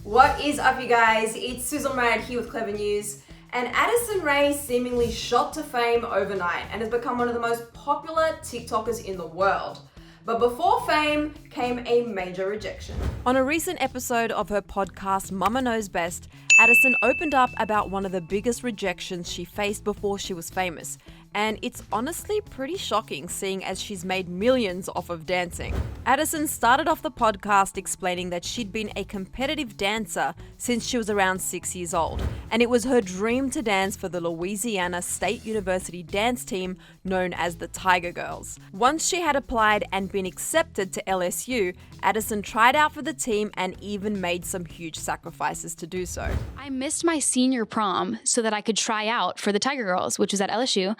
What is up, you guys? It's Sussan Mourad here with Clevver News. And Addison Rae seemingly shot to fame overnight and has become one of the most popular TikTokers in the world. But before fame came a major rejection. On a recent episode of her podcast Mama Knows Best, Addison opened up about one of the biggest rejections she faced before she was famous. And it's honestly pretty shocking, seeing as she's made millions off of dancing. Addison started off the podcast explaining that she'd been a competitive dancer since she was around 6 years old, and it was her dream to dance for the Louisiana State University dance team known as the Tiger Girls. Once she had applied and been accepted to LSU, Addison tried out for the team and even made some huge sacrifices to do so. I missed my senior prom so that I could try out for the Tiger Girls, which was at LSU.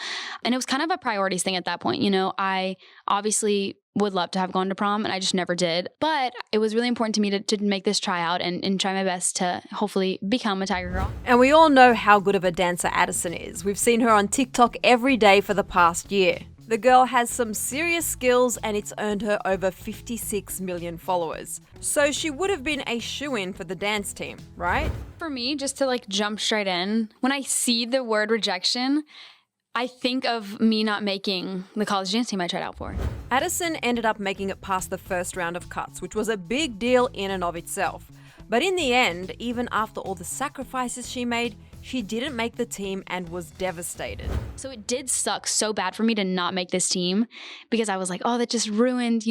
And it was kind of a priorities thing at that point. You know, I obviously would love to have gone to prom and I just never did. But it was really important to me to make this tryout and try my best to hopefully become a Tiger Girl. And we all know how good of a dancer Addison is. We've seen her on TikTok every day for the past year. The girl has some serious skills and it's earned her over 56 million followers. So she would have been a shoo-in for the dance team, right? For me, just to jump straight in, when I see the word rejection, I think of me not making the college dance team I tried out for. Addison ended up making it past the first round of cuts, which was a big deal in and of itself. But in the end, even after all the sacrifices she made, she didn't make the team and was devastated. So it did suck so bad for me to not make this team because I was like, oh, that just ruined,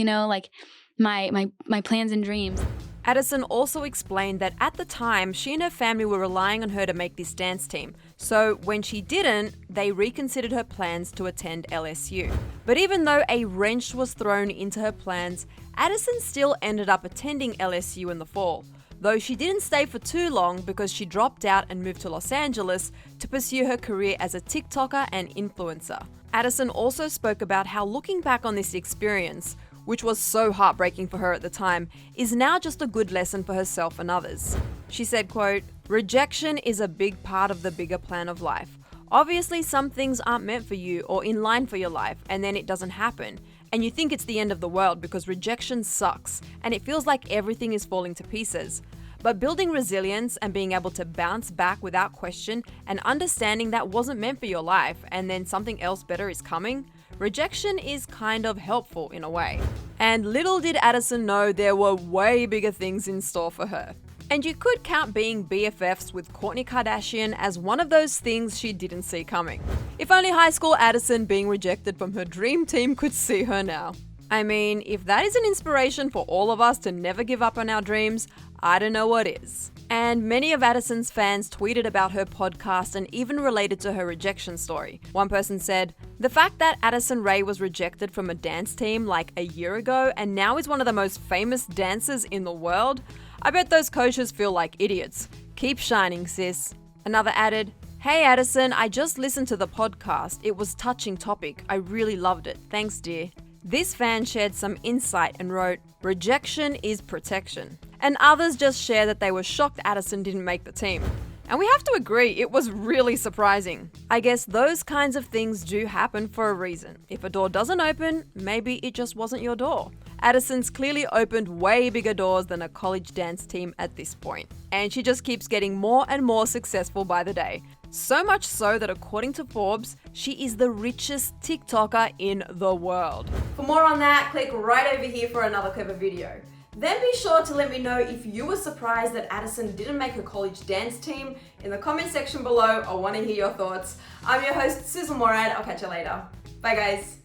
my plans and dreams. Addison also explained that at the time, she and her family were relying on her to make this dance team. So when she didn't, they reconsidered her plans to attend LSU. But even though a wrench was thrown into her plans, Addison still ended up attending LSU in the fall, though she didn't stay for too long because she dropped out and moved to Los Angeles to pursue her career as a TikToker and influencer. Addison also spoke about how looking back on this experience, which was so heartbreaking for her at the time, is now just a good lesson for herself and others. She said, quote, "Rejection is a big part of the bigger plan of life. Obviously, some things aren't meant for you or in line for your life, and then it doesn't happen. And you think it's the end of the world because rejection sucks, and it feels like everything is falling to pieces. But building resilience and being able to bounce back without question and understanding that wasn't meant for your life and then something else better is coming, rejection is kind of helpful in a way." And little did Addison know there were way bigger things in store for her. And you could count being BFFs with Kourtney Kardashian as one of those things she didn't see coming. If only high school Addison being rejected from her dream team could see her now. I mean, if that is an inspiration for all of us to never give up on our dreams, I don't know what is. And many of Addison's fans tweeted about her podcast and even related to her rejection story. One person said, "The fact that Addison Rae was rejected from a dance team like a year ago and now is one of the most famous dancers in the world, I bet those coaches feel like idiots. Keep shining, sis." Another added, "Hey Addison, I just listened to the podcast. It was a touching topic. I really loved it. Thanks, dear." This fan shared some insight and wrote, "Rejection is protection." And others just shared that they were shocked Addison didn't make the team. And we have to agree, it was really surprising. I guess those kinds of things do happen for a reason. If a door doesn't open, maybe it just wasn't your door. Addison's clearly opened way bigger doors than a college dance team at this point. And she just keeps getting more and more successful by the day. So much so that according to Forbes, she is the richest TikToker in the world. For more on that, click right over here for another Clevver video. Then be sure to let me know if you were surprised that Addison didn't make her college dance team in the comment section below. I want to hear your thoughts. I'm your host, Sussan Mourad. I'll catch you later. Bye guys.